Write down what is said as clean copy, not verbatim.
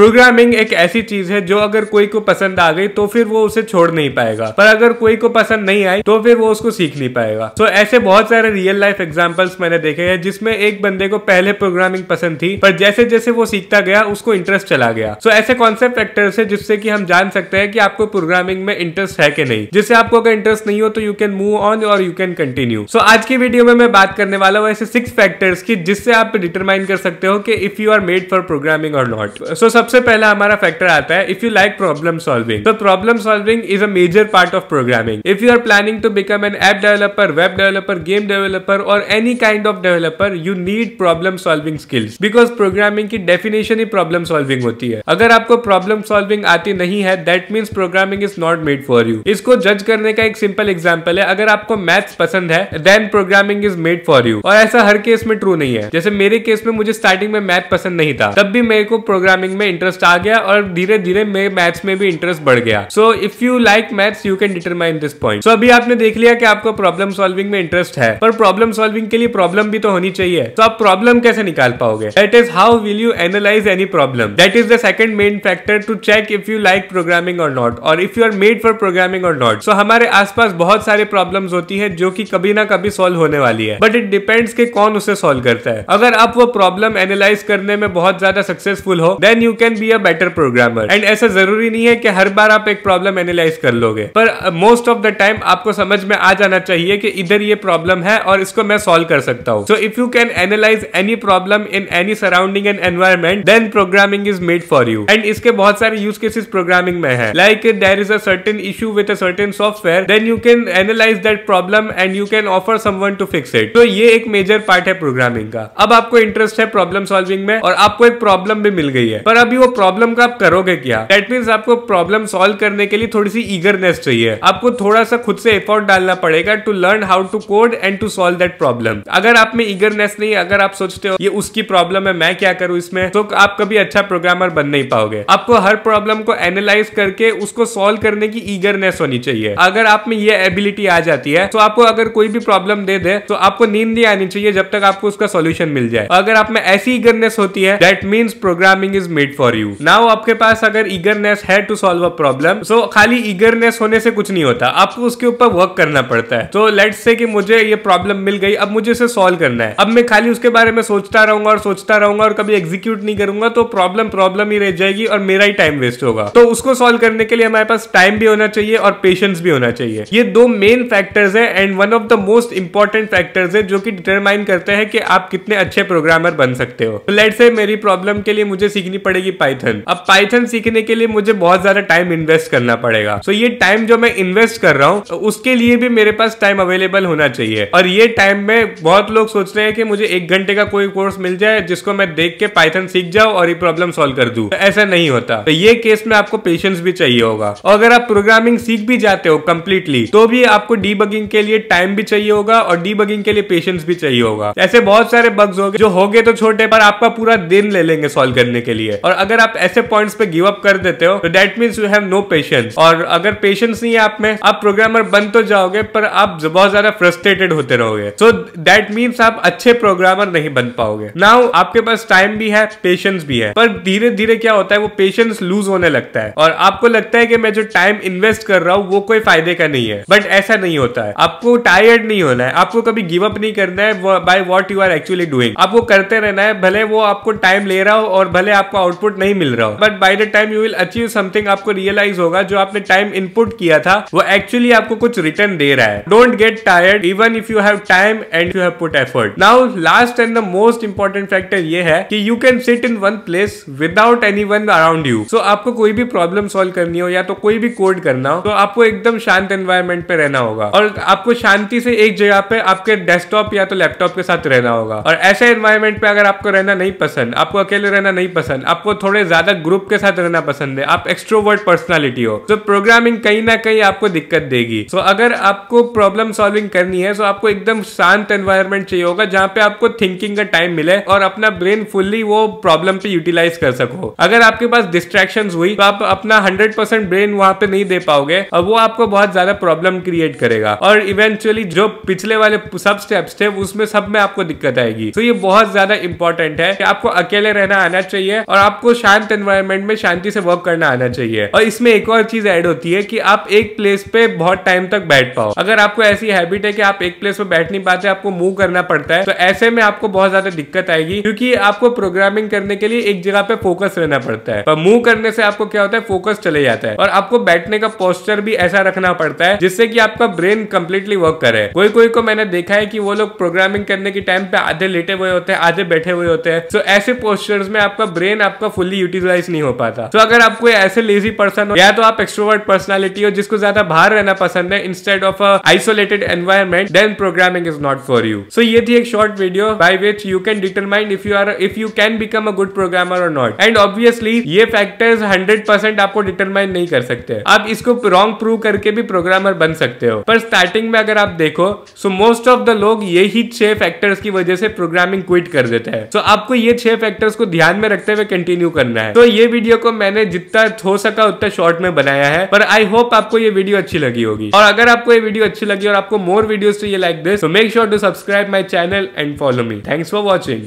Programming एक ऐसी चीज है जो अगर कोई को पसंद आ गई तो फिर वो उसे छोड़ नहीं पाएगा, पर अगर कोई को पसंद नहीं आई तो फिर वो उसको सीख नहीं पाएगा। तो ऐसे बहुत सारे रियल लाइफ एग्जांपल्स मैंने देखे हैं जिसमें एक बंदे को पहले प्रोग्रामिंग पसंद थी, पर जैसे जैसे वो सीखता गया उसको इंटरेस्ट चला गया। सो ऐसे कौन से फैक्टर्स है जिससे कि हम जान सकते हैं कि आपको प्रोग्रामिंग में इंटरेस्ट है कि नहीं। जिससे आपको अगर इंटरेस्ट नहीं हो तो यू कैन मूव ऑन और यू कैन कंटिन्यू। सो आज की वीडियो में मैं बात करने वाला हूं ऐसे 6 फैक्टर्स की जिससे आप डिटरमाइन कर सकते हो कि if you are made for programming और नॉट। सो सबसे पहला हमारा फैक्टर आता है if you like problem solving. तो problem solving is a major part of programming. If you are planning to become an app developer, web developer, game developer और any kind of developer, you need problem solving skills, because programming की definition ही problem solving होती है। अगर आपको problem solving आती नहीं है that means programming is not made for you. इसको जज करने का एक सिंपल एग्जांपल है, अगर आपको मैथ्स पसंद है then programming is made for you. और ऐसा हर केस में ट्रू नहीं है। जैसे मेरे केस में मुझे स्टार्टिंग में मैथ पसंद नहीं था, तब भी मेरे को प्रोग्रामिंग में इंटरेस्ट आ गया और धीरे धीरे मेरे मैथ्स में भी इंटरेस्ट बढ़ गया। So if you like maths you can determine this point. सो अभी आपने देख लिया कि आपको प्रॉब्लम सॉल्विंग में इंटरेस्ट है, पर प्रॉब्लम सॉल्विंग के लिए प्रॉब्लम भी तो होनी चाहिए। तो आप प्रॉब्लम कैसे निकाल पाओगे? That is how will you analyse any problem. That is the second main factor to check if you like programming और not or if you are made for programming और नॉट। सो हमारे आसपास बहुत सारे problems होती है जो कि कभी ना कभी सॉल्व होने वाली है, बट इट डिपेंड्स कि कौन उसे सॉल्व करता है। अगर आप वो प्रॉब्लम एनालाइज करने में बहुत ज्यादा सक्सेसफुल हो then you can be a better programmer. And ऐसा जरूरी नहीं है कि हर बार आप एक प्रॉब्लम एनालाइज कर लोगे, पर मोस्ट ऑफ द टाइम आपको समझ में आ जाना चाहिए कि इधर ये प्रॉब्लम है और इसको मैं सॉल्व कर सकता हूँ। So if you can analyse any problem in any surrounding and environment then programming is made for you. And इसके बहुत सारे यूज केसेस प्रोग्रामिंग में है, like there is a certain issue with a certain software then you can analyse that problem and you can offer someone to fix it. तो ये एक major part है प्रोग्रामिंग का। अब आपको इंटरेस्ट है प्रॉब्लम सॉल्विंग में और आपको एक प्रॉब्लम भी मिल गई है, पर अभी वो प्रॉब्लम का आप करोगे क्या? दैट मींस आपको प्रॉब्लम सॉल्व करने के लिए थोड़ी सी ईगरनेस चाहिए। आपको थोड़ा सा खुद से एफर्ट डालना पड़ेगा to learn how to code and to solve that problem. अगर आप में ईगरनेस नहीं, अगर आप सोचते हो ये उसकी प्रॉब्लम है मैं क्या करूं इसमें, तो आप कभी अच्छा प्रोग्रामर बन नहीं पाओगे। आपको हर प्रॉब्लम को एनालाइज करके उसको सॉल्व करने की ईगरनेस होनी चाहिए। अगर आप में ये एबिलिटी आ जाती है तो आपको अगर कोई भी प्रॉब्लम दे दे तो आपको नींद नहीं आनी चाहिए जब तक आपको उसका सॉल्यूशन मिल जाए। अगर आप में ऐसी ईगरनेस होती है that means programming is made for you. Now आपके पास अगर ईगरनेस है टू सॉल्व अ प्रॉब्लम, सो खाली ईगरनेस होने से कुछ नहीं होता, आपको उसके ऊपर वर्क करना पड़ता है। तो लेट्स से कि मुझे ये प्रॉब्लम मिल गई, अब मुझे इसे सॉल्व करना है। अब मैं खाली उसके बारे में सोचता रहूंगा और सोचता रहूंगा और कभी एग्जीक्यूट नहीं करूंगा तो प्रॉब्लम ही रह जाएगी और मेरा ही टाइम वेस्ट होगा। तो उसको सॉल्व करने के लिए हमारे पास टाइम भी होना चाहिए और पेशेंस भी होना चाहिए। ये दो मेन फैक्टर्स है and one of the most important factors है जो कि डिटरमाइन करते हैं कि आप कितने अच्छे प्रोग्रामर बन सकते हो। तो लेट्स से मेरी प्रॉब्लम के लिए मुझे सीखनी पड़ेगी पाइथन। अब पाइथन सीखने के लिए मुझे बहुत ज्यादा टाइम इन्वेस्ट करना पड़ेगा। सो ये टाइम जो मैं इन्वेस्ट कर रहा हूँ उसके लिए भी मेरे पास टाइम अवेलेबल होना चाहिए। और ये टाइम में बहुत लोग सोच रहे हैं कि मुझे 1 घंटे का कोई कोर्स मिल जाए जिसको मैं देख के पाइथन सीख जाऊं और ये प्रॉब्लम सॉल्व कर दूं। तो ऐसा नहीं होता। तो ये केस में आपको पेशेंस भी चाहिए होगा। और अगर आप प्रोग्रामिंग सीख भी जाते हो कंप्लीटली तो भी आपको डीबगिंग के लिए टाइम भी चाहिए होगा और डीबगिंग के लिए पेशेंस भी चाहिए होगा। ऐसे बहुत सारे बग्स होंगे जो होंगे तो छोटे पर आपका पूरा दिन ले लेंगे सॉल्व करने के लिए। और अगर आप ऐसे पॉइंट्स पे गिव अप कर देते हो तो that means you have no patience. और अगर पेशेंस नहीं है आप में, आप प्रोग्रामर बन तो जाओगे पर आप बहुत ज्यादा फ्रस्ट्रेटेड होते रहोगे। सो दैट मींस आप अच्छे प्रोग्रामर नहीं बन पाओगे। नाउ आपके पास टाइम भी है, पेशेंस भी है, पर धीरे धीरे क्या होता है वो पेशेंस लूज होने लगता है और आपको लगता है कि मैं जो टाइम इन्वेस्ट कर रहा हूं वो कोई फायदे का नहीं है। बट ऐसा नहीं होता है। आपको टायर्ड नहीं होना है, आपको कभी गिव अप नहीं करना है by what you are actually doing. आपको करते रहना है, भले वो आपको टाइम ले रहा हो और भले आपको आउटपुट नहीं मिल रहा हो, but by the time you will achieve something आपको रियलाइज होगा जो आपने टाइम इनपुट किया था वो एक्चुअली आपको कुछ रिटर्न दे रहा है। Don't get tired even if you have time and you have put effort. Now last and the most important factor ये है कि you can sit in one place without anyone around you. So आपको कोई भी problem solve करनी हो या तो कोई भी कोड करना हो तो आपको एकदम शांत एनवायरनमेंट पे रहना होगा और आपको शांति से एक जगह पे आपके डेस्कटॉप या तो लैपटॉप के साथ रहना होगा। और ऐसे एनवायरनमेंट पे अगर आपको रहना नहीं पसंद, आपको अकेले रहना नहीं पसंद, आपको थोड़े ज्यादा ग्रुप के साथ रहना पसंद है, आप एक्सट्रोवर्ट पर्सनालिटी हो, तो प्रोग्रामिंग कहीं ना कहीं आपको दिक्कत देगी। सो अगर आपको प्रॉब्लम सॉल्विंग करनी है तो आपको एकदम शांत एनवायरनमेंट चाहिए होगा जहां पे आपको थिंकिंग का टाइम मिले और अपना ब्रेन फुल्ली वो प्रॉब्लम पे यूटिलाइज कर सको। अगर आपके पास डिस्ट्रैक्शंस हुई तो आप अपना 100% ब्रेन वहां पे नहीं दे पाओगे और वो आपको बहुत ज्यादा प्रॉब्लम क्रिएट करेगा और इवेंचुअली जो पिछले वाले सब स्टेप्स थे उसमें सब में आपको दिक्कत आएगी। तो ये बहुत ज्यादा इंपॉर्टेंट है कि आपको अकेले रहना आना चाहिए और आपको शांत एनवायरनमेंट में शांति से वर्क करना आना चाहिए। और इसमें एक और चीज ऐड होती है कि आप एक प्लेस पे बहुत टाइम तक बैठ पाओ। अगर आपको ऐसी हैबिट है कि आप एक प्लेस पे बैठ नहीं पाते, आपको मूव करना पड़ता है, तो ऐसे में आपको बहुत ज्यादा दिक्कत आएगी, क्योंकि आपको प्रोग्रामिंग करने के लिए एक जगह पे फोकस रहना पड़ता है। पर मूव करने से आपको क्या होता है, फोकस चले जाता है। और आपको बैठने का पोस्चर भी ऐसा रखना पड़ता है जिससे कि आपका ब्रेन कंप्लीटली वर्क करे। कोई कोई को मैंने देखा है कि वो लोग प्रोग्रामिंग करने के टाइम पे आधे लेटे हुए होते हैं, आधे बैठे हुए होते हैं। तो ऐसे पोस्चर्स में आपका ब्रेन आपका फुल्ली यूटिलाइज नहीं हो पाता। तो अगर आप कोई ऐसे लेजी पर्सन हो, या तो आप एक्सट्रोवर्ट पर्सनालिटी हो जिसको ज्यादा बाहर रहना पसंद है instead of isolated environment, then programming is not for you. So ये थी एक short video by which you can determine if you can become a good programmer और नॉट। एंड ऑब्वियसली ये फैक्टर्स 100% आपको डिटरमाइन नहीं कर सकते। आप इसको रॉन्ग प्रूव करके भी प्रोग्रामर बन सकते हो, पर स्टार्टिंग में अगर आप देखो सो मोस्ट ऑफ द लोग यही 6 फैक्टर्स की वजह से प्रोग्रामिंग क्विट कर देते हैं। तो आपको ये 6 फैक्टर्स को ध्यान में रखते हुए कंटिन्यू करना है। तो ये वीडियो को मैंने जितना हो सका उतना शॉर्ट में बनाया है, पर आई होप आपको ये वीडियो अच्छी लगी होगी। और अगर आपको ये वीडियो अच्छी लगी और आपको मोर वीडियोस चाहिए like this, so make sure to subscribe my channel and follow me. Thanks for watching.